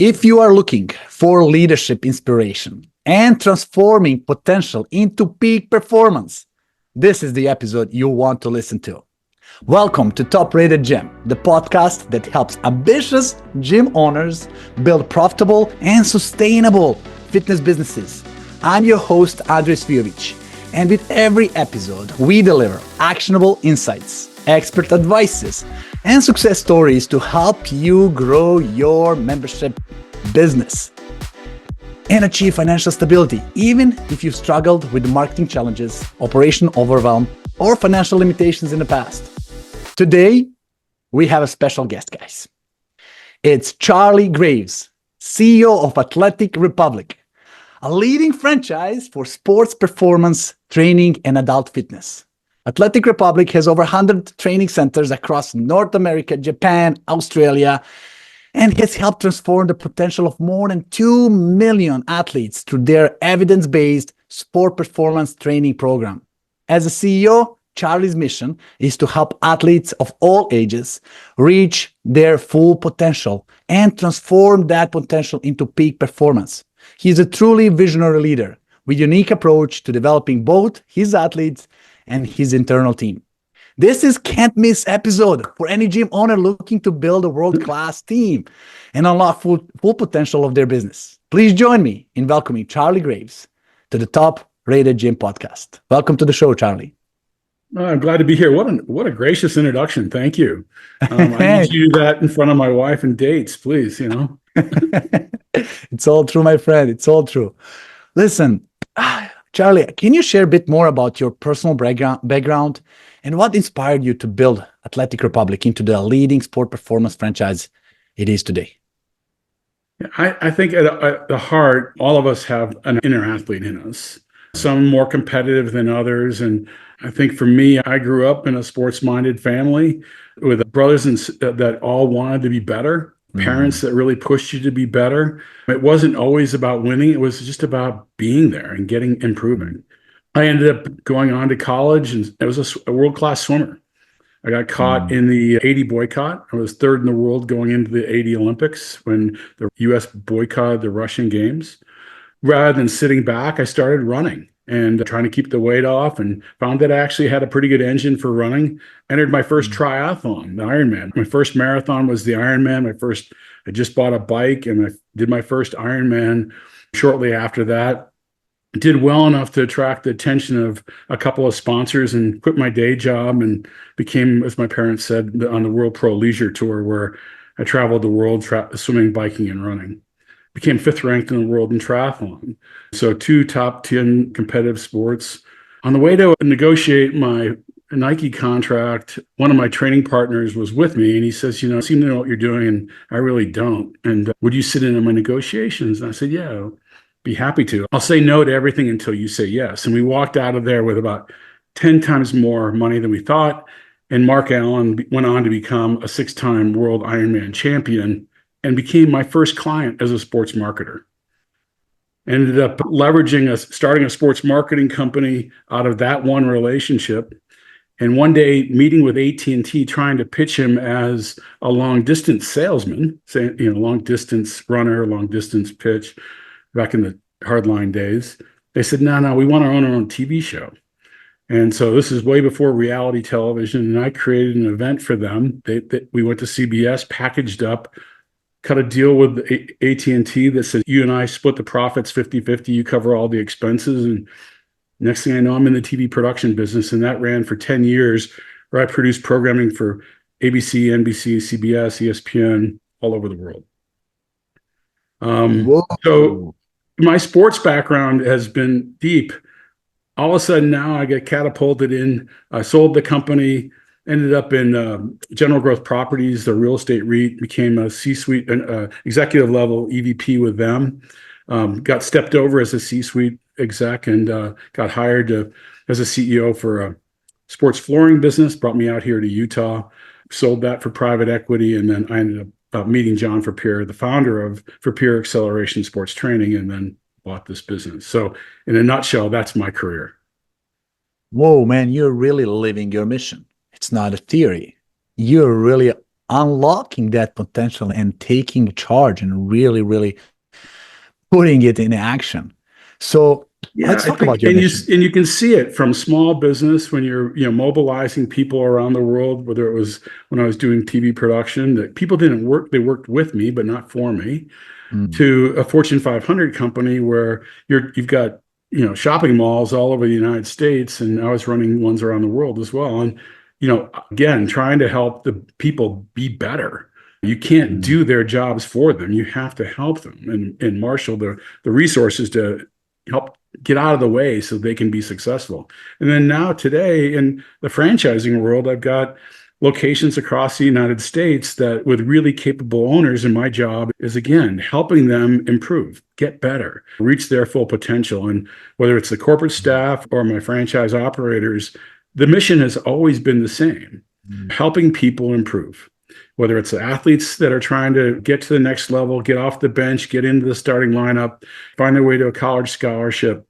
If you are looking for leadership inspiration and transforming potential into peak performance, this is the episode you want to listen to. Welcome to Top Rated Gym, the podcast that helps ambitious gym owners build profitable and sustainable fitness businesses. I'm your host, Andres Vijovic, and with every episode, we deliver actionable insights, expert advices, and success stories to help you grow your membership business and achieve financial stability, even if you've struggled with marketing challenges, operational overwhelm, or financial limitations in the past. Today, we have a special guest, guys. It's Charlie Graves, CEO of Athletic Republic, a leading franchise for sports performance training and adult fitness. Athletic Republic has over 100 training centers across North America, Japan, Australia, and has helped transform the potential of more than 2 million athletes through their evidence-based sport performance training program. As a CEO, Charlie's mission is to help athletes of all ages reach their full potential and transform that potential into peak performance. He is a truly visionary leader with a unique approach to developing both his athletes and his internal team. This is can't miss episode for any gym owner looking to build a world-class team and unlock full potential of their business. Please join me in welcoming Charlie Graves to the Top Rated Gym podcast. Welcome to the show, Charlie. I'm glad to be here. What a gracious introduction. Thank you. I need you to do that in front of my wife and dates, please, It's all true, my friend. It's all true. Listen, Charlie, can you share a bit more about your personal background and what inspired you to build Athletic Republic into the leading sport performance franchise it is today? I think at the heart, all of us have an inner athlete in us, some more competitive than others. And I think for me, I grew up in a sports-minded family with brothers that all wanted to be better. Parents that really pushed you to be better. It wasn't always about winning. It was just about being there and improving. I ended up going on to college and I was a world-class swimmer. I got caught in the 80 boycott. I was third in the world going into the 80 Olympics when the US boycotted the Russian Games. Rather than sitting back, I started running and trying to keep the weight off and found that I actually had a pretty good engine for running. Entered my first triathlon, the Ironman. My first marathon was the Ironman. I just bought a bike and I did my first Ironman shortly after that. Did well enough to attract the attention of a couple of sponsors and quit my day job and became, as my parents said, on the World Pro Leisure Tour, where I traveled the world swimming, biking, and running. Became 5th ranked in the world in triathlon. So 2 top 10 competitive sports. On the way to negotiate my Nike contract, one of my training partners was with me and he says, I seem to know what you're doing and I really don't. And would you sit in on my negotiations? And I said, yeah, I'll be happy to. I'll say no to everything until you say yes. And we walked out of there with about 10 times more money than we thought. And Mark Allen went on to become a 6-time world Ironman champion and became my first client as a sports marketer. Ended up starting a sports marketing company out of that one relationship. And one day meeting with AT&T, trying to pitch him as a long distance salesman, saying, long distance runner, long distance pitch back in the hardline days. They said, no, we want to own our own TV show. And so this is way before reality television. And I created an event for them. We went to CBS, packaged up, cut a deal with AT&T that said, you and I split the profits 50-50, you cover all the expenses. And next thing I know, I'm in the TV production business. And that ran for 10 years, where I produced programming for ABC, NBC, CBS, ESPN, all over the world. So my sports background has been deep. All of a sudden now I get catapulted in. I sold the company, ended up in General Growth Properties, the real estate REIT, became a C-suite, executive level EVP with them. Got stepped over as a C-suite exec and got hired as a CEO for a sports flooring business, brought me out here to Utah, sold that for private equity. And then I ended up meeting John Frappier, the founder of Frappier Acceleration Sports Training, and then bought this business. So in a nutshell, that's my career. Whoa, man, you're really living your mission. It's not a theory. You're really unlocking that potential and taking charge and really, really putting it in action. So Yeah, let's I talk about think, your mission. and you can see it from small business when you're, mobilizing people around the world, whether it was when I was doing TV production, that people didn't work, they worked with me, but not for me, Mm, to a Fortune 500 company where you've got, shopping malls all over the United States, and I was running ones around the world as well. And, again, trying to help the people be better. You can't mm, do their jobs for them. You have to help them and marshal the resources to help get out of the way so they can be successful. And then now today in the franchising world, I've got locations across the United States that with really capable owners, and my job is again helping them improve, get better, reach their full potential. And whether it's the corporate staff or my franchise operators, the mission has always been the same: mm. helping people improve. Whether it's the athletes that are trying to get to the next level, get off the bench, get into the starting lineup, find their way to a college scholarship,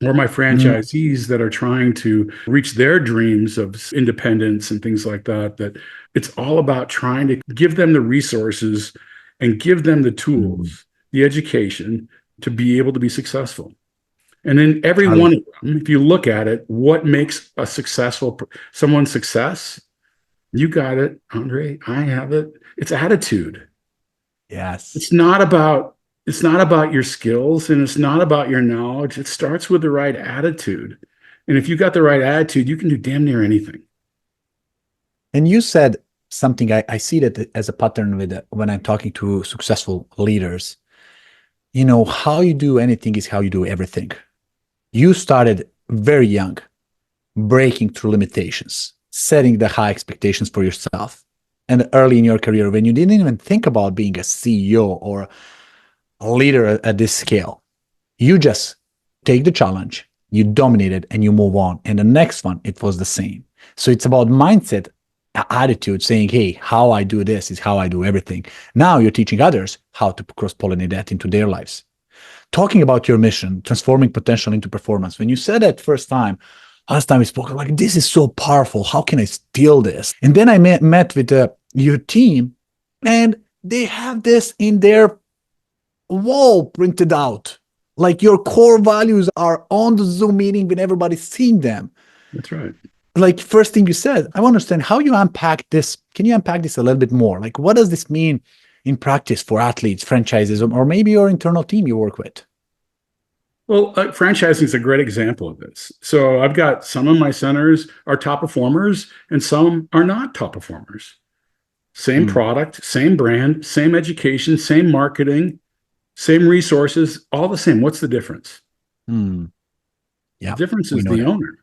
or my Mm, franchisees that are trying to reach their dreams of independence and things like that, that it's all about trying to give them the resources and give them the mm. tools, the education to be able to be successful. And then every Charlie, one of them, if you look at it, what makes a successful someone's success? You got it, Andre. I have it. It's attitude. yes. It's not about it's not about your skills and it's not about your knowledge. It starts with the right attitude. And if you got the right attitude, you can do damn near anything. And you said something, I see that as a pattern with when I'm talking to successful leaders. How you do anything is how you do everything. You started very young, breaking through limitations, setting the high expectations for yourself. And early in your career, when you didn't even think about being a CEO or a leader at this scale, you just take the challenge, you dominate it, and you move on. And the next one, it was the same. So it's about mindset, attitude, saying, hey, how I do this is how I do everything. Now you're teaching others how to cross-pollinate that into their lives. Talking about your mission, transforming potential into performance. When you said that first time, last time we spoke, I'm like, this is so powerful. How can I steal this? And then I met with your team, and they have this in their wall printed out. Like your core values are on the Zoom meeting when everybody's seeing them. That's right. Like first thing you said, I want to understand how you unpack this. Can you unpack this a little bit more? Like what does this mean in practice for athletes, franchises, or maybe your internal team you work with? Well, franchising is a great example of this. So I've got some of my centers are top performers and some are not top performers. Same Mm, product, same brand, same education, same marketing, same resources, all the same. What's the difference? mm, The yeah, difference we is know the that. owner.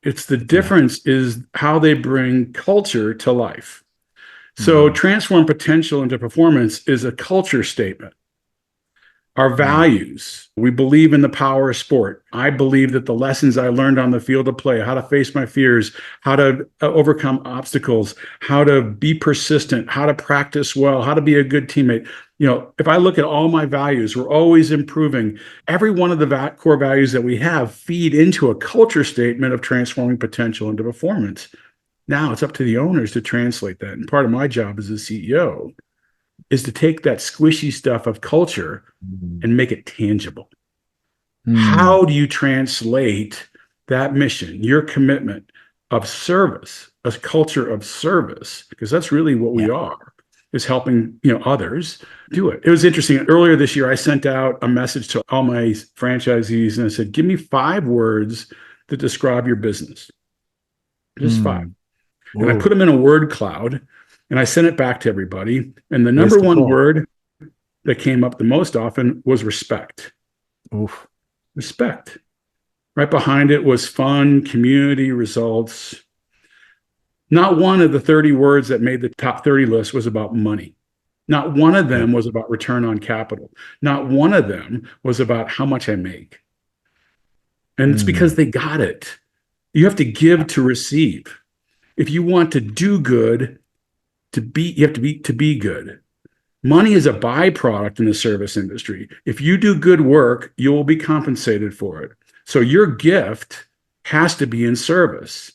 It's the Yeah. difference is how they bring culture to life. So Mm, transform potential into performance is a culture statement. Our mm, values. We believe in the power of sport. I believe that the lessons I learned on the field of play, how to face my fears, how to overcome obstacles, how to be persistent, how to practice well, how to be a good teammate. If I look at all my values, we're always improving. Every one of the core values that we have feed into a culture statement of transforming potential into performance. Now it's up to the owners to translate that. And part of my job as a CEO is to take that squishy stuff of culture mm, and make it tangible. mm, How do you translate that mission, your commitment of service, a culture of service? Because that's really what we yeah. are, is helping others do it. It was interesting. Earlier this year, I sent out a message to all my franchisees and I said, give me 5 words that describe your business. Just 5. Mm, And I put ooh, them in a word cloud and I sent it back to everybody. And the ways number to one go. word that came up the most often was respect. Oof. Respect. Right behind it was fun, community, results. Not one of the 30 words that made the top 30 list was about money. Not one of Yeah. them was about return on capital. Not one of them was about how much I make. And it's because Mm, they got it. You have to give yeah. to receive. If you want to do good, you have to be good. Money is a byproduct in the service industry. If you do good work, you will be compensated for it. So your gift has to be in service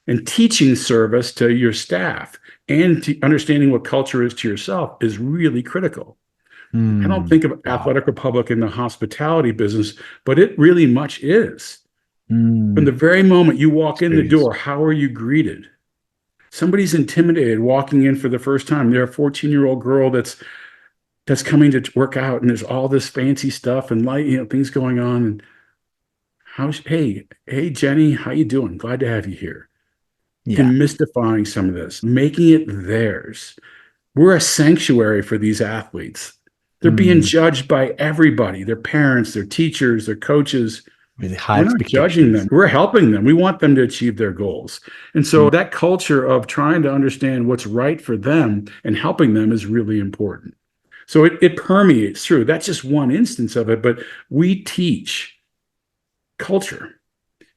and teaching service to your staff, and understanding what culture is to yourself is really critical. I don't think of Wow. Athletic Republic in the hospitality business, but it really much is. From the very moment you walk in the Experience. door, how are you greeted? Somebody's intimidated walking in for the first time. They're a 14-year-old girl that's coming to work out, and there's all this fancy stuff and light, things going on. And hey, Jenny, how you doing? Glad to have you here. Yeah. Demystifying some of this, making it theirs. We're a sanctuary for these athletes. They're being judged by everybody, their parents, their teachers, their coaches. With high We're not judging them. expectations. We're helping them. We want them to achieve their goals. And so that culture of trying to understand what's right for them and helping them is really important. So it permeates through. That's just one instance of it, but we teach culture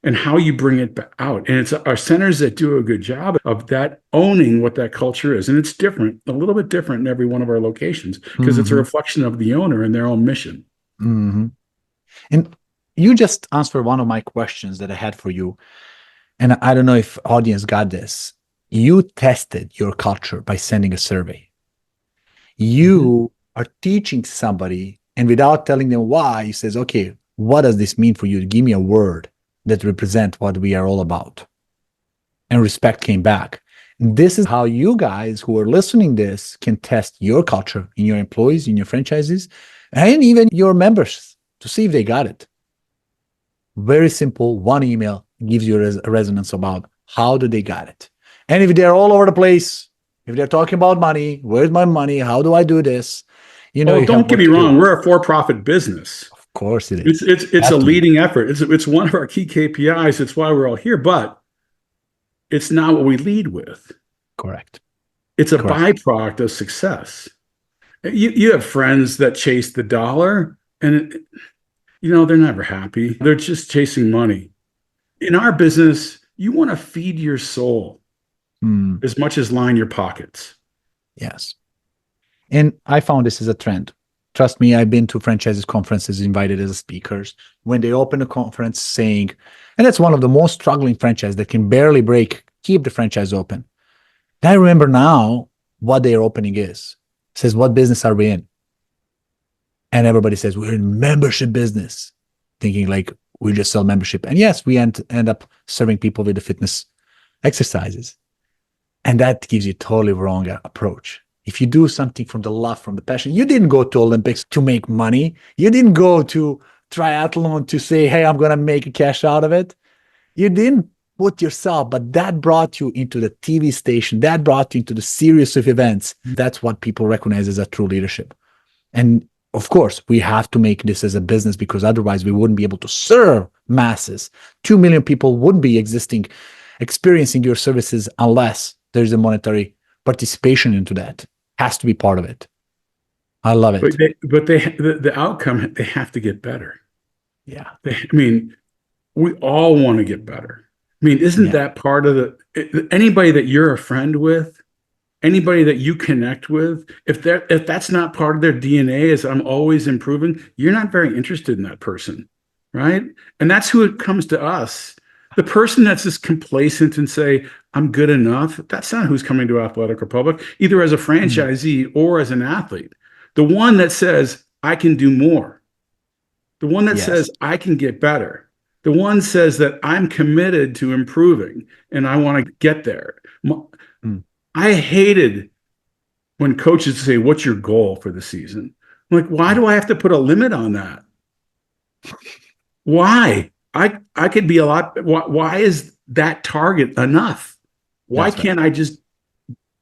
and how you bring it out. And it's our centers that do a good job of that, owning what that culture is. And it's different, a little bit different in every one of our locations, because it's a reflection of the owner and their own mission. And you just answered one of my questions that I had for you. And I don't know if audience got this. You tested your culture by sending a survey. You are teaching somebody, and without telling them why, you says, okay, what does this mean for you? Give me a word that represents what we are all about. And respect came back. And this is how you guys who are listening this can test your culture in your employees, in your franchises, and even your members to see if they got it. Very simple. One email gives you a resonance about how do they got it. And if they're all over the place, if they're talking about money, where's my money? How do I do this? Don't get me wrong. We're a for-profit business. Of course it is. It's a leading effort. It's one of our key KPIs. It's why we're all here, but it's not what we lead with. Correct. It's a byproduct of success. You have friends that chase the dollar, and they're never happy. They're just chasing money. In our business, you want to feed your soul as much as line your pockets. Yes. And I found this as a trend. Trust me, I've been to franchises conferences, invited as speakers. When they open a conference saying, and that's one of the most struggling franchises that can barely keep the franchise open. And I remember now what their opening is. It says, what business are we in? And everybody says, we're in membership business, thinking like we just sell membership. And yes, we end up serving people with the fitness exercises. And that gives you a totally wrong approach. If you do something from the love, from the passion, you didn't go to Olympics to make money. You didn't go to triathlon to say, hey, I'm going to make a cash out of it. You didn't put yourself, but that brought you into the TV station. That brought you into the series of events. That's what people recognize as a true leadership. And of course, we have to make this as a business, because otherwise we wouldn't be able to serve masses. 2 million people wouldn't be experiencing your services unless there's a monetary participation into that. Has to be part of it. I love it. But the outcome, they have to get better. Yeah. We all want to get better. Isn't that part of anybody that you're a friend with, anybody that you connect with, if that's not part of their DNA is I'm always improving, you're not very interested in that person, right? And that's who it comes to us. The person that's just complacent and say, I'm good enough, that's not who's coming to Athletic Republic, either as a franchisee or as an athlete. The one that says, I can do more. The one that says, I can get better. The one says that I'm committed to improving and I want to get there. I hated when coaches say, what's your goal for the season? I'm like, why do I have to put a limit on that? Why? I could be a lot. Why is that target enough? Why can't I just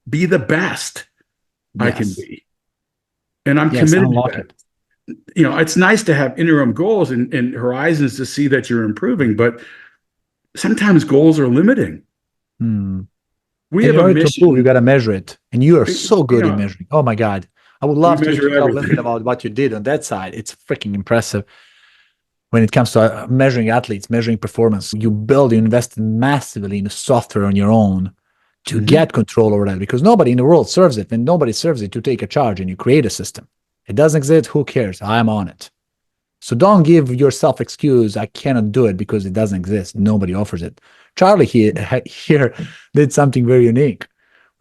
be the best I can be? And I'm committed to that. It's nice to have interim goals and horizons to see that you're improving, but sometimes goals are limiting. We have a mission. You got to measure it, and you are so good in measuring. Oh my God, I would love to tell a little bit about what you did on that side. It's freaking impressive. When it comes to measuring athletes, measuring performance, you invest massively in the software on your own to get control over that, because nobody in the world serves it, and nobody serves it to take a charge, and you create a system. It doesn't exist. Who cares? I'm on it. So don't give yourself excuse, I cannot do it because it doesn't exist. Nobody offers it. Charlie here did something very unique.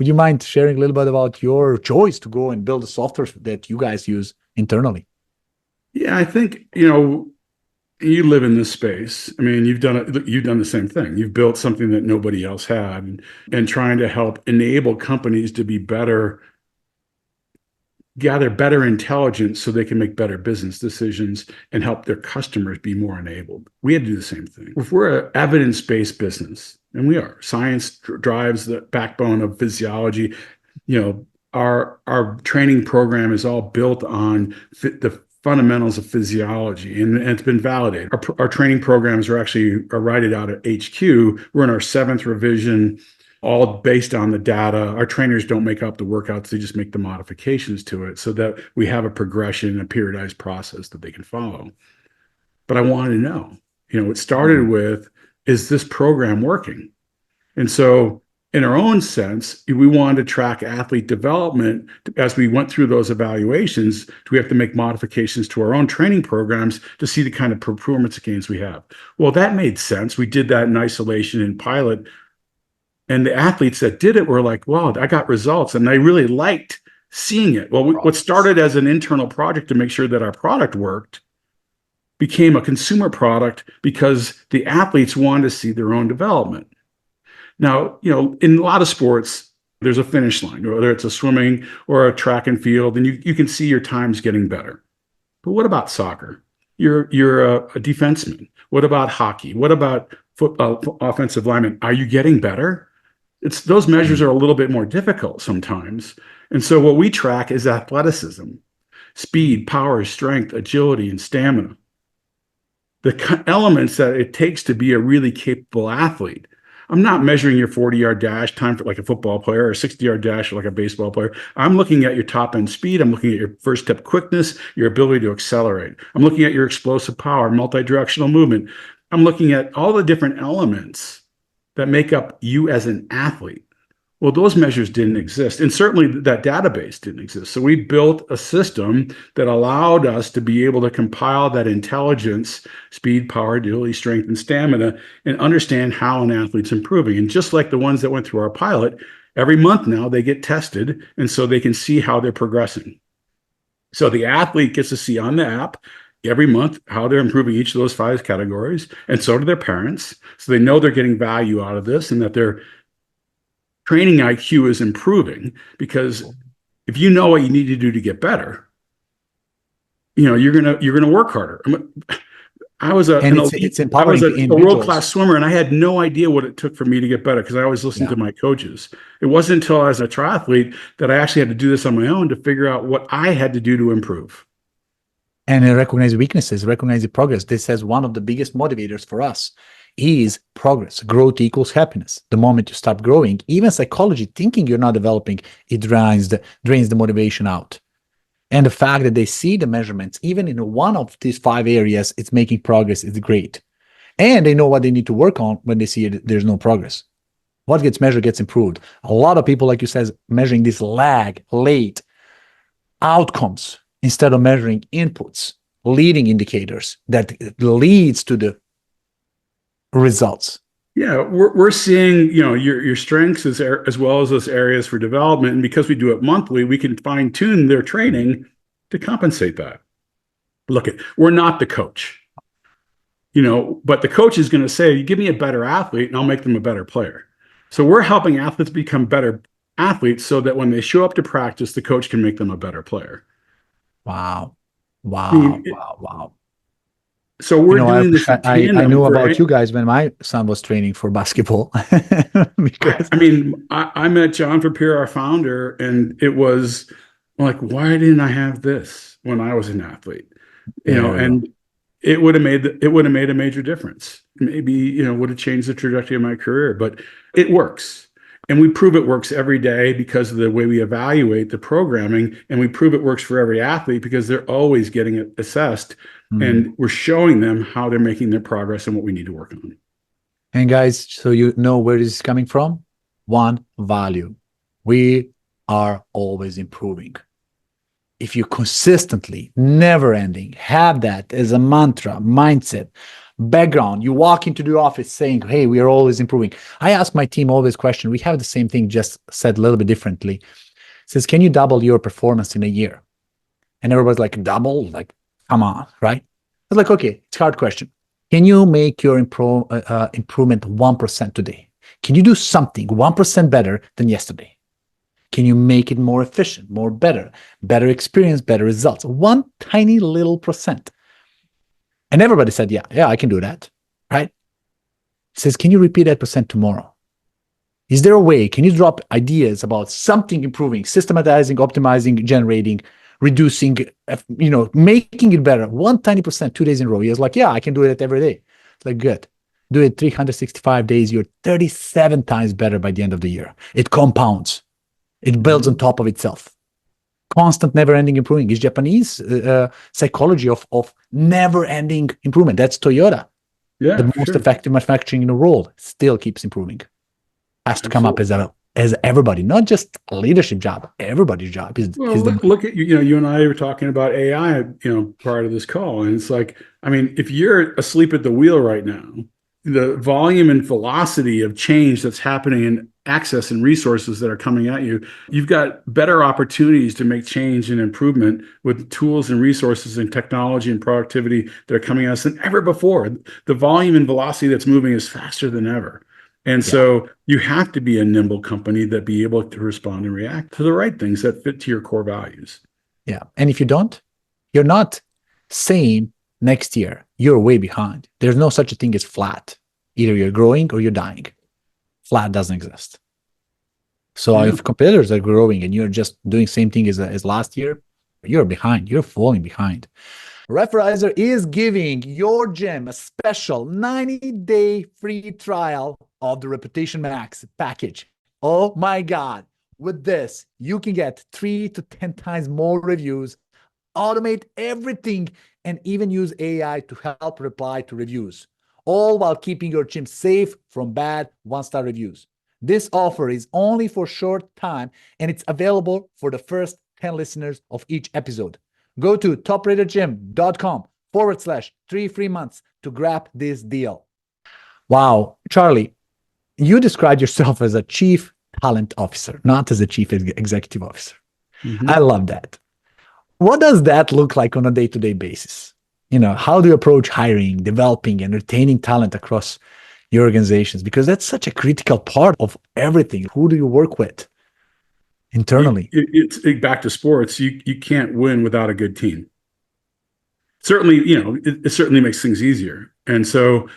Would you mind sharing a little bit about your choice to go and build the software that you guys use internally? Yeah, I think, you live in this space. I mean, you've done the same thing. You've built something that nobody else had, and trying to help enable companies to be better, gather better intelligence so they can make better business decisions and help their customers be more enabled. We had to do the same thing. If we're an evidence-based business, and we are, science drives the backbone of physiology. Our training program is all built on the fundamentals of physiology, and it's been validated. Our training programs are rated out at HQ. We're in our 7th revision, all based on the data. Our trainers don't make up the workouts, they just make the modifications to it so that we have a progression, a periodized process that they can follow. But I wanted to know, it started with, is this program working? And so in our own sense, we wanted to track athlete development as we went through those evaluations. Do we have to make modifications to our own training programs to see the kind of performance gains we have? Well, that made sense. We did that in isolation in pilot. And the athletes that did it were like, wow, I got results. And I really liked seeing it. Well, what started as an internal project to make sure that our product worked became a consumer product because the athletes wanted to see their own development. Now, in a lot of sports, there's a finish line, whether it's a swimming or a track and field, and you can see your times getting better. But what about soccer? You're a defenseman. What about hockey? What about offensive lineman? Are you getting better? Those measures are a little bit more difficult sometimes. And so what we track is athleticism, speed, power, strength, agility, and stamina. The elements that it takes to be a really capable athlete. I'm not measuring your 40-yard dash time for like a football player or a 60-yard dash for like a baseball player. I'm looking at your top-end speed. I'm looking at your first-step quickness, your ability to accelerate. I'm looking at your explosive power, multi-directional movement. I'm looking at all the different elements that make up you as an athlete. Well, those measures didn't exist, and certainly that database didn't exist. So we built a system that allowed us to be able to compile that intelligence, speed, power, agility, strength, and stamina, and understand how an athlete's improving. And just like the ones that went through our pilot, every month now they get tested, and so they can see how they're progressing. So the athlete gets to see on the app every month how they're improving each of those 5 categories, and so do their parents. So they know they're getting value out of this and that their training IQ is improving, because if you know what you need to do to get better, you're gonna work harder. I was a world-class swimmer, and I had no idea what it took for me to get better because I always listened to my coaches. It wasn't until I was a triathlete that I actually had to do this on my own to figure out what I had to do to improve. And recognize weaknesses, recognize the progress. This is one of the biggest motivators for us is progress. Growth equals happiness. The moment you stop growing, even psychology, thinking you're not developing, it drains the motivation out. And the fact that they see the measurements, even in one of these 5 areas, it's making progress, is great. And they know what they need to work on when they see there's no progress. What gets measured gets improved. A lot of people, like you said, measuring this late outcomes instead of measuring inputs, leading indicators that leads to the results. Yeah, we're seeing your strengths as well as those areas for development, and because we do it monthly, we can fine tune their training to compensate that. Look, we're not the coach, but the coach is going to say, "You give me a better athlete, and I'll make them a better player." So we're helping athletes become better athletes, so that when they show up to practice, the coach can make them a better player. Wow. So we're doing this. I knew about you guys when my son was training for basketball. Because I met John Verpeer, our founder, and it was like, why didn't I have this when I was an athlete? And it would have made a major difference. Maybe would have changed the trajectory of my career, but it works. And we prove it works every day because of the way we evaluate the programming. And we prove it works for every athlete because they're always getting it assessed. And we're showing them how they're making their progress and what we need to work on. And guys, so you know where this is coming from? One value. We are always improving. If you consistently, never ending, have that as a mantra, mindset, background. You walk into the office saying, hey, we are always improving. I ask my team always question. We have the same thing, just said a little bit differently. It says, can you double your performance in a year? And everybody's like, double? Like, come on, right? It's like, okay, it's a hard question. Can you make your improvement 1% today? Can you do something 1% better than yesterday? Can you make it more efficient, more better experience, better results? One tiny little percent. And everybody said, yeah, I can do that, right? It says, can you repeat that percent tomorrow? Is there a way? Can you drop ideas about something improving, systematizing, optimizing, generating, reducing, making it better? One tiny percent, 2 days in a row. He was like, yeah, I can do it every day. It's like, good. Do it 365 days. You're 37 times better by the end of the year. It compounds. It builds on top of itself. Constant, never-ending improving. It's Japanese psychology of never-ending improvement. That's Toyota. Yeah, The most effective manufacturing in the world still keeps improving. Has to come up as everybody, not just a leadership job. Everybody's job is. Look at you. You and I were talking about AI, prior to this call, and it's like, I mean, if you're asleep at the wheel right now, the volume and velocity of change that's happening in access and resources that are coming at you, you've got better opportunities to make change and improvement with tools and resources and technology and productivity that are coming at us than ever before. The volume and velocity that's moving is faster than ever. And so you have to be a nimble company that be able to respond and react to the right things that fit to your core values. Yeah. And if you don't, you're not saying next year, you're way behind. There's no such a thing as flat. Either you're growing or you're dying. Flat doesn't exist. So if competitors are growing and you're just doing same thing as last year, you're behind. You're falling behind. Referrizer is giving your gym a special 90-day free trial of the Reputation Max package. Oh my God. With this, you can get 3 to 10 times more reviews, automate everything, and even use AI to help reply to reviews, all while keeping your gym safe from bad one-star reviews. This offer is only for a short time, and it's available for the first 10 listeners of each episode. Go to topratedgym.com/3 free months to grab this deal. Wow, Charlie, you described yourself as a chief talent officer, not as a chief executive officer. I love that. What does that look like on a day-to-day basis? How do you approach hiring, developing, and retaining talent across your organizations? Because that's such a critical part of everything. Who do you work with internally? It's back to sports. You can't win without a good team. Certainly, it certainly makes things easier. And so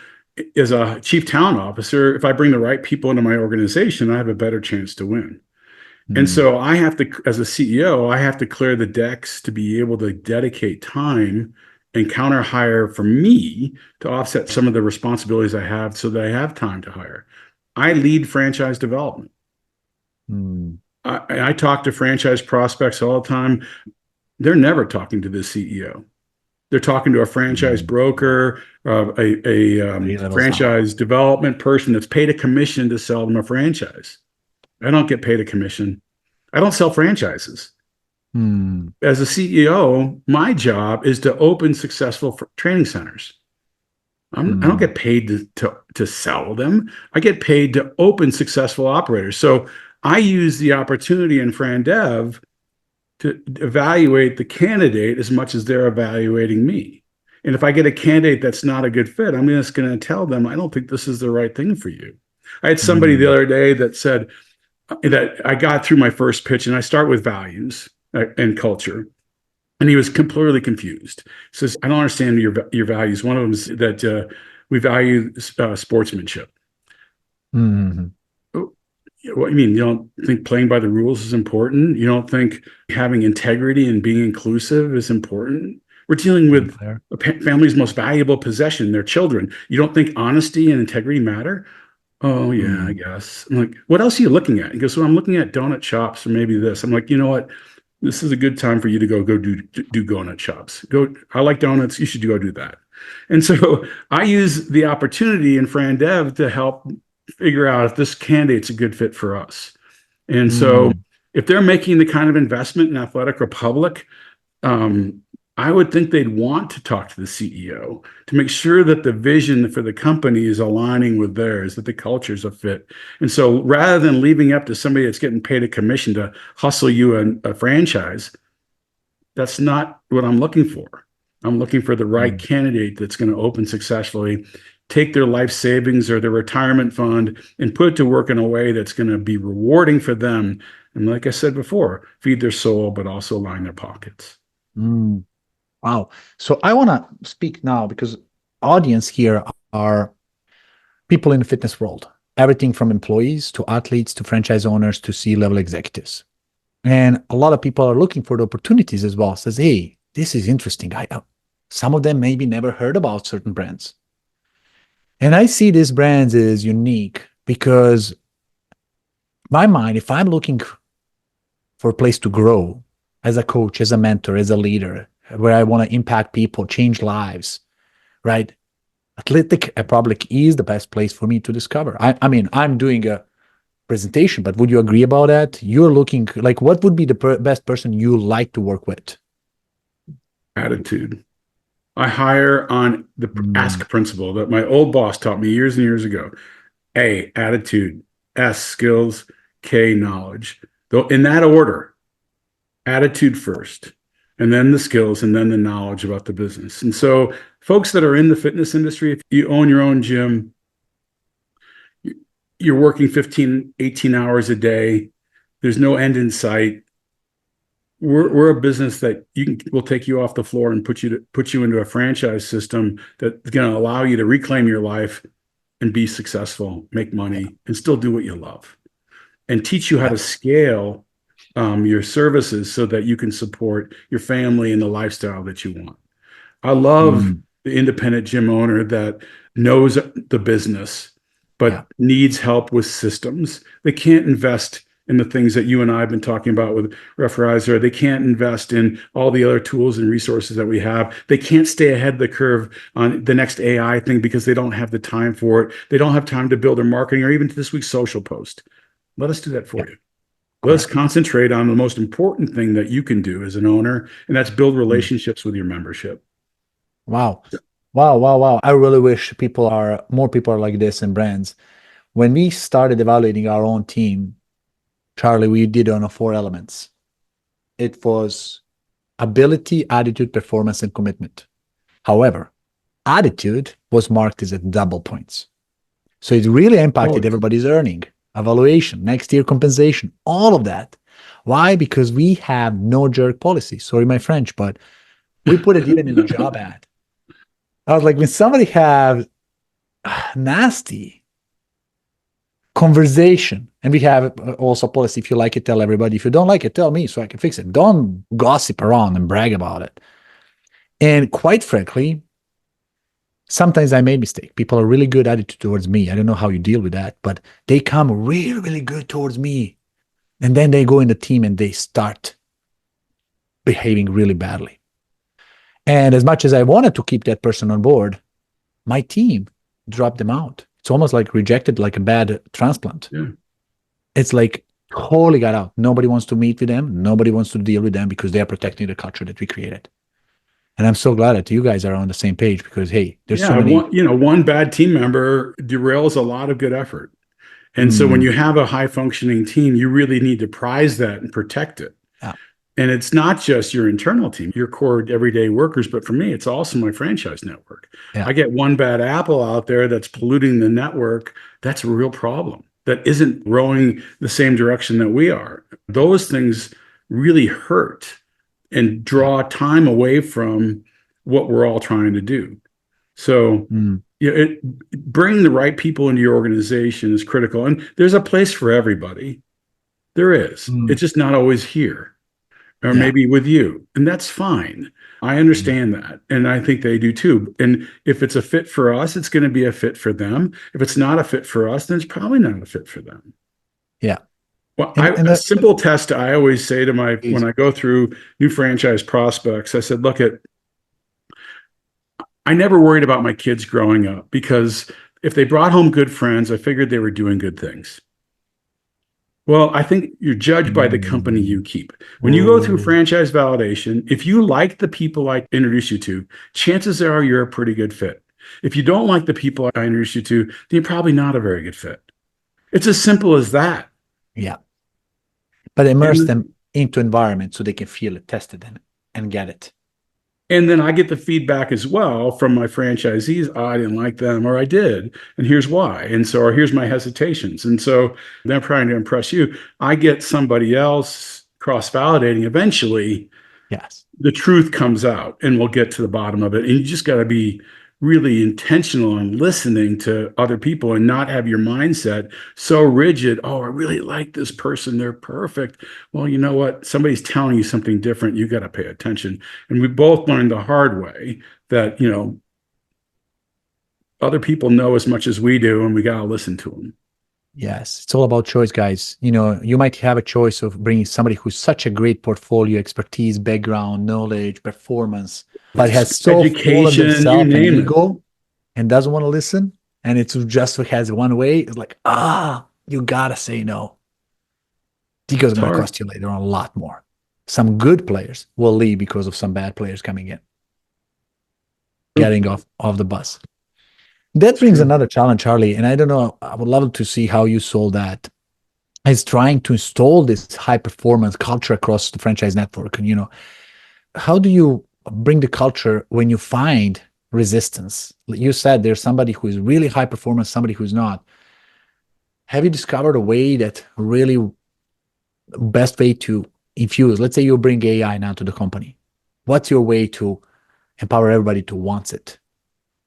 as a chief talent officer, if I bring the right people into my organization, I have a better chance to win. And so I have to, as a CEO, I have to clear the decks to be able to dedicate time and counter hire for me to offset some of the responsibilities I have so that I have time to hire. I lead franchise development. I talk to franchise prospects all the time. They're never talking to the CEO. They're talking to a franchise broker, a franchise development person that's paid a commission to sell them a franchise. I don't get paid a commission. I don't sell franchises. As a CEO, my job is to open successful training centers. I don't get paid to sell them. I get paid to open successful operators. So I use the opportunity in FranDev to evaluate the candidate as much as they're evaluating me. And if I get a candidate that's not a good fit, I'm just going to tell them, I don't think this is the right thing for you. I had somebody the other day that said that I got through my first pitch, and I start with values and culture. And he was completely confused. He says, I don't understand your values. One of them is that we value sportsmanship. What do you mean? You don't think playing by the rules is important? You don't think having integrity and being inclusive is important? We're dealing with a family's most valuable possession, their children. You don't think honesty and integrity matter? Oh, yeah, I guess. I'm like, what else are you looking at? He goes, well, I'm looking at donut shops or maybe this. I'm like, you know what? This is a good time for you to go do donut shops. I like donuts. You should go do that. And so I use the opportunity in FranDev to help figure out if this candidate's a good fit for us. And so if they're making the kind of investment in Athletic Republic, I would think they'd want to talk to the CEO to make sure that the vision for the company is aligning with theirs, that the culture's a fit. And so rather than leaving up to somebody that's getting paid a commission to hustle you a franchise, that's not what I'm looking for. I'm looking for the right candidate that's going to open successfully, take their life savings or their retirement fund and put it to work in a way that's going to be rewarding for them. And like I said before, feed their soul, but also line their pockets. Mm. Wow. So I want to speak now because audience here are people in the fitness world, everything from employees to athletes to franchise owners to C-level executives. And a lot of people are looking for the opportunities as well. Says, hey, this is interesting. Some of them maybe never heard about certain brands. And I see these brands as unique because my mind, if I'm looking for a place to grow as a coach, as a mentor, as a leader, where I want to impact people, change lives, right? Athletic Public is the best place for me to discover. I mean, I'm doing a presentation, but would you agree about that? You're looking like what would be the best person you like to work with? Attitude. I hire on the Mm, ask principle that my old boss taught me years and years ago. A, attitude. S, skills. K, knowledge. Though in that order, attitude first, and then the skills, and then the knowledge about the business. And so, folks that are in the fitness industry, if you own your own gym, you're working 15, 18 hours a day. There's no end in sight. We're a business that will take you off the floor and put you into a franchise system that's going to allow you to reclaim your life and be successful, make money, and still do what you love, and teach you how yeah. to scale your services so that you can support your family and the lifestyle that you want. I love Mm, the independent gym owner that knows the business, yeah. but needs help with systems. They can't invest in the things that you and I have been talking about with Referrizer. They can't invest in all the other tools and resources that we have. They can't stay ahead of the curve on the next AI thing because they don't have the time for it. They don't have time to build their marketing or even this week's social post. Let us do that for Yeah. you. Let's Correct. concentrate on the most important thing that you can do as an owner, and that's build Mm. relationships with your membership. Wow. Wow. Wow. Wow. I really wish more people are like this in brands. When we started evaluating our own team, Charlie, we did on 4 elements. It was ability, attitude, performance, and commitment. However, attitude was marked as a double points. So it really impacted Always. everybody's earning, evaluation, next year compensation, all of that. Why? Because we have no jerk policy. Sorry, my French, but we put it even in the job ad. I was like, when somebody have nasty conversation, and we have also policy, if you like it, tell everybody. If you don't like it, tell me so I can fix it. Don't gossip around and brag about it. And quite frankly, sometimes I made mistake. People are really good at it towards me. I don't know how you deal with that, but they come really, really good towards me. And then they go in the team and they start behaving really badly. And as much as I wanted to keep that person on board, my team dropped them out. It's almost like rejected, like a bad transplant. Yeah. It's like totally got out. Nobody wants to meet with them. Nobody wants to deal with them because they are protecting the culture that we created. And I'm so glad that you guys are on the same page because, hey, there's so Yeah. many. One bad team member derails a lot of good effort. And so when Mm, you have a high functioning team, you really need to prize that and protect it. yeah, And it's not just your internal team, your core everyday workers, but for me, it's also my franchise network. yeah. I get one bad apple out there that's polluting the network. That's a real problem that isn't rowing the same direction that we are. Those things really hurt and Yeah. draw time away from what we're all trying to do. So, Mm, bringing the right people into your organization is critical. And there's a place for everybody. There is. mm, It's just not always here or yeah. maybe with you. And that's fine. I Mm, understand that. And I think they do too. And if it's a fit for us, it's going to be a fit for them. If it's not a fit for us, then it's probably not a fit for them. yeah. Well, And a that simple test I always say to when is, I go through new franchise prospects, I said, I never worried about my kids growing up because if they brought home good friends, I figured they were doing good things. Well, I think you're judged by the company you Mm. keep. When you go through Oh, franchise validation, if you like the people I introduce you to, chances are you're a pretty good fit. If you don't like the people I introduce you to, then you're probably not a very good fit. It's as simple as that. yeah. But immerse And them into environment so they can feel it, test it, and get it. and then I get the feedback as well from my franchisees. Oh, I didn't like them, or I did, and here's why. And so, or here's my hesitations. And so they're trying to impress you. I get somebody else cross validating. Eventually, Yes. the truth comes out and we'll get to the bottom of it. And you just got to be really intentional on listening to other people and not have your mindset so rigid. Oh, I really like this person. They're perfect. Well, you know what? Somebody's telling you something different. You got to pay attention. And we both learned the hard way that, other people know as much as we do and we got to listen to them. Yes, it's all about choice, guys. You might have a choice of bringing somebody who's such a great portfolio, expertise, background, knowledge, performance, but has so full of Education, you themselves and name it. ego and doesn't want to listen. And it's just has one way. It's like, you gotta say no. Ego is It's going to hard. cost you later on a lot more. Some good players will leave because of some bad players coming in, getting off the bus. That It's brings true. another challenge, Charlie. And I don't know, I would love to see how you solve that. Is trying to install this high performance culture across the franchise network. And how do you bring the culture when you find resistance? You said there's somebody who is really high performance, somebody who's not. Have you discovered a way that really best way to infuse? Let's say you bring AI now to the company. What's your way to empower everybody to want it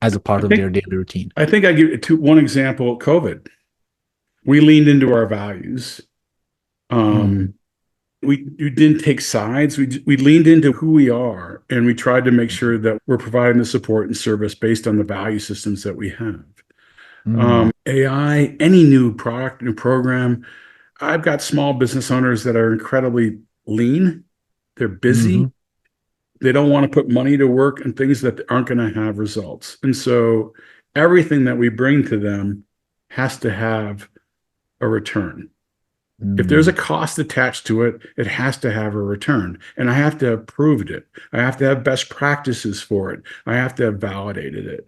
as a I part of think their daily routine? I think I give it to one example, COVID. We leaned into our values. Mm, Um, we didn't take sides. We leaned into who we are, and we tried to make sure that we're providing the support and service based on the value systems that we have. mm, AI, any new product, new program. I've got small business owners that are incredibly lean. They're busy. mhm, They don't want to put money to work and things that aren't going to have results. And so everything that we bring to them has to have a return. If there's a mm, cost attached to it, it has to have a return. And I have to have proved it. I have to have best practices for it. I have to have validated it.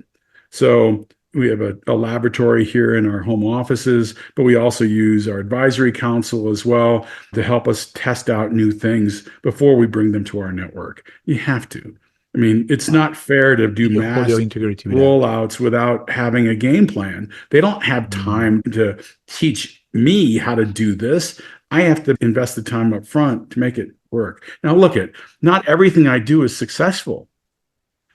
So we have a laboratory here in our home offices, but we also use our advisory council as well to help us test out new things before we bring them to our network. You have to. I mean, it's wow. not fair to do You hold your mass integrity with that. rollouts without having a game plan. They don't have Mm, time to teach me how to do this. I have to invest the time up front to make it work. Now, look at not everything I do is successful.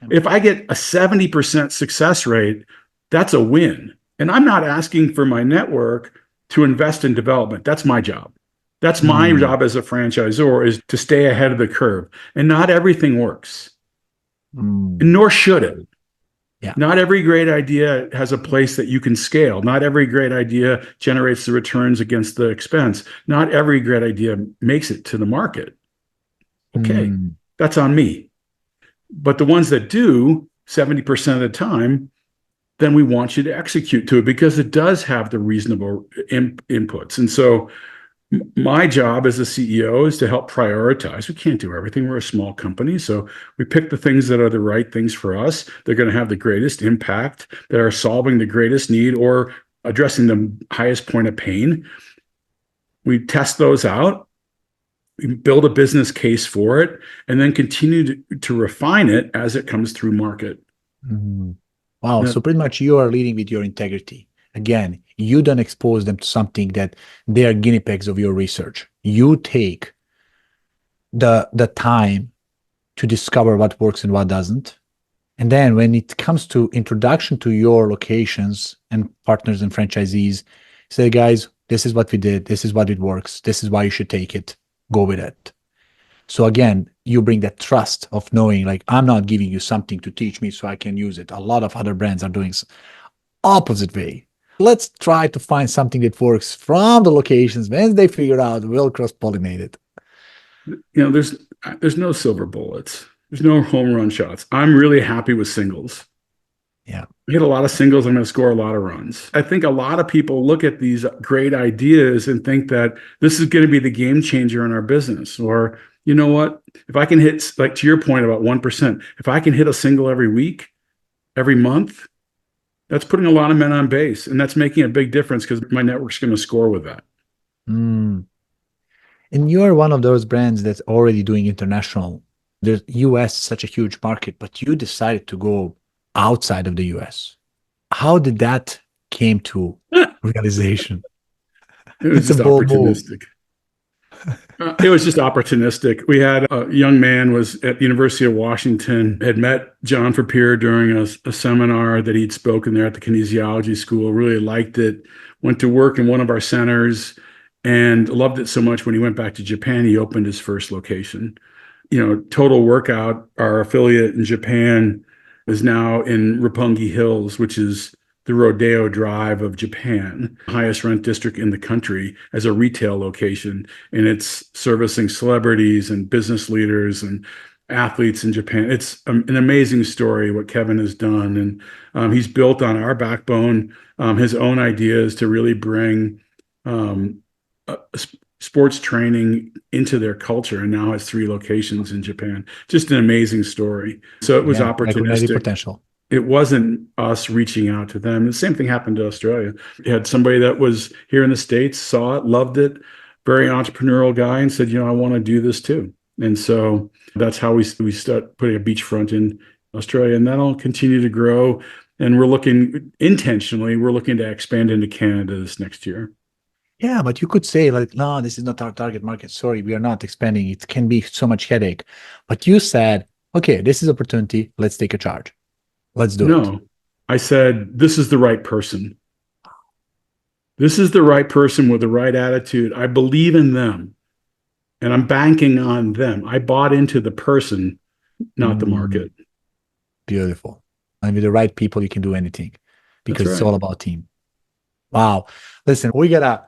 If I get a 70% success rate, that's a win. And I'm not asking for my network to invest in development. That's my job. That's my mm, job as a franchisor is to stay ahead of the curve. And not everything works, mm. and nor should it. Yeah. Not every great idea has a place that you can scale. Not every great idea generates the returns against the expense. Not every great idea makes it to the market. Okay, Mm, that's on me. But the ones that do, 70% of the time, then we want you to execute to it because it does have the reasonable inputs. And so my job as a CEO is to help prioritize. We can't do everything. We're a small company. So we pick the things that are the right things for us. They're going to have the greatest impact, that are solving the greatest need or addressing the highest point of pain. We test those out. We build a business case for it and then continue to refine it as it comes through market. mm. Wow. Now, So pretty much you are leading with your integrity. Again, you don't expose them to something that they are guinea pigs of your research. You take the time to discover what works and what doesn't. And then when it comes to introduction to your locations and partners and franchisees, say, guys, this is what we did. This is what it works. This is why you should take it. Go with it. So again, you bring that trust of knowing, like, I'm not giving you something to teach me so I can use it. A lot of other brands are doing opposite way. Let's try to find something that works from the locations. Once they figure out, we'll cross-pollinate it. there's no silver bullets. There's no home run shots. I'm really happy with singles. Yeah. hit a lot of singles, I'm going to score a lot of runs. I think a lot of people look at these great ideas and think that this is going to be the game changer in our business. Or, you know what? If I can hit, like to your point about 1%, if I can hit a single every week, every month, that's putting a lot of men on base. And that's making a big difference because my network's going to score with that. Mm. And you are one of those brands that's already doing international. The US is such a huge market, but you decided to go outside of the US. How did that came to realization? It was It's a just bold move. opportunistic. It was just opportunistic. We had a young man was at the University of Washington, had met John Frappier during a seminar that he'd spoken there at the kinesiology school, really liked it, went to work in one of our centers and loved it so much when he went back to Japan, he opened his first location. Total Workout, our affiliate in Japan, is now in Roppongi Hills, which is the Rodeo Drive of Japan, highest rent district in the country as a retail location. And it's servicing celebrities and business leaders and athletes in Japan. It's an amazing story what Kevin has done. And he's built on our backbone, his own ideas to really bring sports training into their culture, and now has 3 locations in Japan. Just an amazing story. So it was Yeah, recognizing opportunistic. potential. It wasn't us reaching out to them. The same thing happened to Australia. You had somebody that was here in the States, saw it, loved it, very entrepreneurial guy, and said, I want to do this too. And so that's how we start putting a beachfront in Australia, and that'll continue to grow. And we're looking to expand into Canada this next year. Yeah, but you could say like, no, this is not our target market. Sorry, we are not expanding. It can be so much headache. But you said, okay, this is opportunity. Let's take a charge. Let's do it. No, I said, this is the right person. This is the right person with the right attitude. I believe in them and I'm banking on them. I bought into the person, not the market. Beautiful. And with the right people, you can do anything because That's it's right. all about team. Wow. Listen, we gotta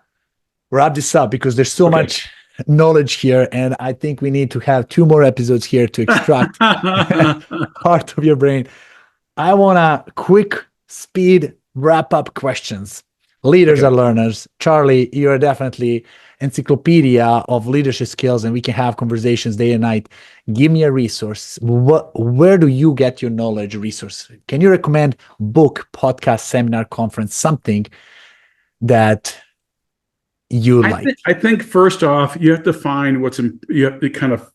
wrap this up because there's so much knowledge here. And I think we need to have 2 more episodes here to extract part of your brain. I want a quick speed wrap up questions. Leaders are learners. Charlie, you're definitely encyclopedia of leadership skills, and we can have conversations day and night. Give me a resource. Where do you get your knowledge resource? Can you recommend book, podcast, seminar, conference, something that you like? I think first off, you have to find you have to kind of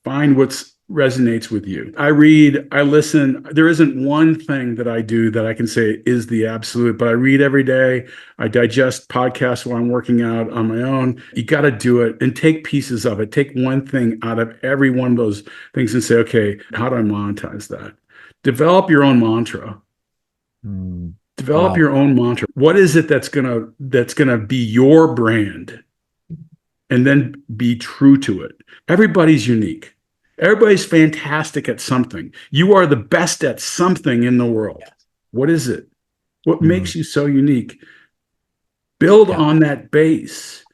find what's resonates with you. I read, I listen. There isn't one thing that I do that I can say is the absolute, but I read every day. I digest podcasts while I'm working out on my own. You got to do it and take pieces of it. Take one thing out of every one of those things and say, okay, how do I monetize that? Develop your own mantra. Develop your own mantra. What is it that's gonna be your brand? And then be true to it. Everybody's unique. Everybody's fantastic at something. You are the best at something in the world. What is it? What makes you so unique? Build on that base.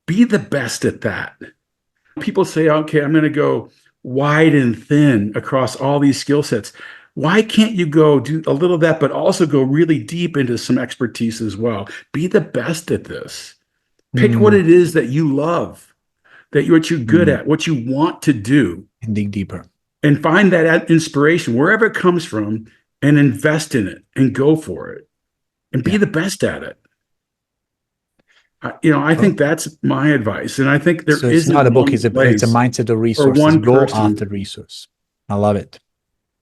Be the best at that. People say, okay, I'm going to go wide and thin across all these skill sets. Why can't you go do a little of that, but also go really deep into some expertise as well? Be the best at this. Pick what it is that you love, what you're good at, what you want to do. And dig deeper. And find that inspiration, wherever it comes from, and invest in it and go for it. And be the best at it. I think that's my advice. And I think there it's not a book, it's a mindset or resources. Or go after resource. I love it.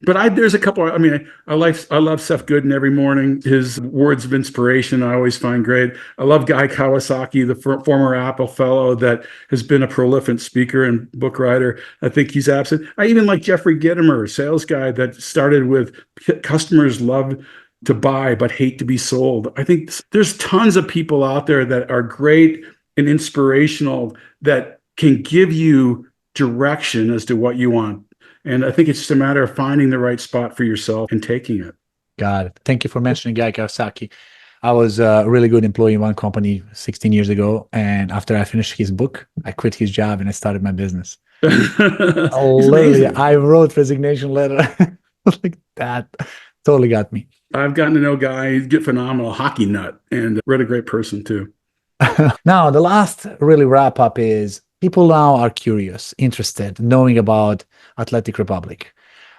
But there's a couple. I love Seth Godin every morning. His words of inspiration I always find great. I love Guy Kawasaki, the former Apple fellow that has been a prolific speaker and book writer. I think he's absolute. I even like Jeffrey Gitomer, sales guy that started with customers love to buy but hate to be sold. I think there's tons of people out there that are great and inspirational that can give you direction as to what you want. And I think it's just a matter of finding the right spot for yourself and taking it. Got it. Thank you for mentioning Guy Kawasaki. I was a really good employee in one company 16 years ago. And after I finished his book, I quit his job and I started my business. Literally, I wrote resignation letter like that. Totally got me. I've gotten to know a guy, he's a phenomenal hockey nut and really great person too. Now, the last really wrap up is people now are curious, interested, knowing about Athletic Republic.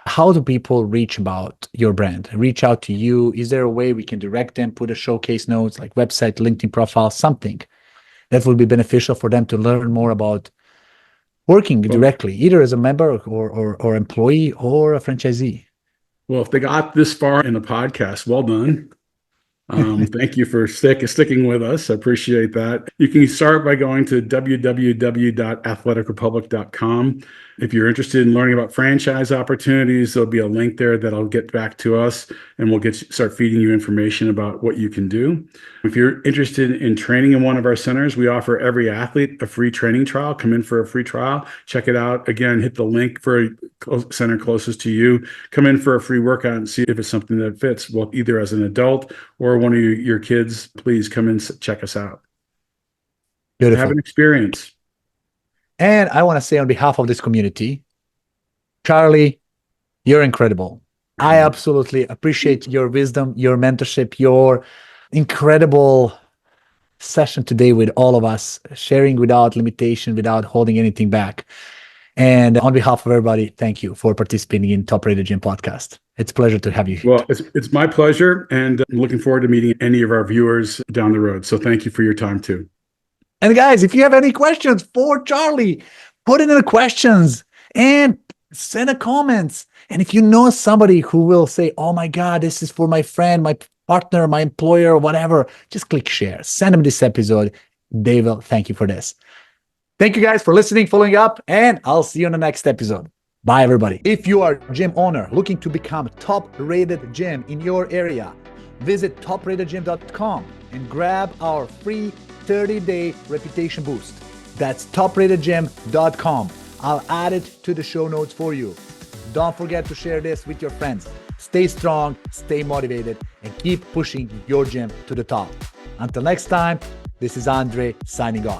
How do people reach about your brand, reach out to you? Is there a way we can direct them, put a showcase notes like website, LinkedIn profile, something that will be beneficial for them to learn more about working Well, directly, either as a member or employee or a franchisee? well, if they got this far in the podcast, well done. Thank you for sticking with us. I appreciate that. You can start by going to www.athleticrepublic.com. If you're interested in learning about franchise opportunities, there'll be a link there that'll get back to us, and we'll start feeding you information about what you can do. If you're interested in training in one of our centers, we offer every athlete a free training trial. Come in for a free trial. Check it out. Again, hit the link for a center closest to you. Come in for a free workout and see if it's something that fits, well, either as an adult or one of your kids. Please come in, check us out. Beautiful. Have an experience. And I want to say on behalf of this community, Charlie, you're incredible. I absolutely appreciate your wisdom, your mentorship, your incredible session today with all of us, sharing without limitation, without holding anything back. And on behalf of everybody, thank you for participating in Top Rated Gym podcast. It's a pleasure to have you. Well, it's my pleasure, and I'm looking forward to meeting any of our viewers down the road. So thank you for your time too. And guys, if you have any questions for Charlie, put it in the questions and send a comments. And if you know somebody who will say, oh my God, this is for my friend, my partner, my employer, whatever, just click share. Send them this episode. They will thank you for this. Thank you guys for listening, following up, and I'll see you on the next episode. Bye, everybody. If you are a gym owner looking to become top-rated gym in your area, visit topratedgym.com and grab our free 30-day reputation boost. That's topratedgym.com. I'll add it to the show notes for you. Don't forget to share this with your friends. Stay strong, stay motivated, and keep pushing your gym to the top. Until next time, this is Andre signing off.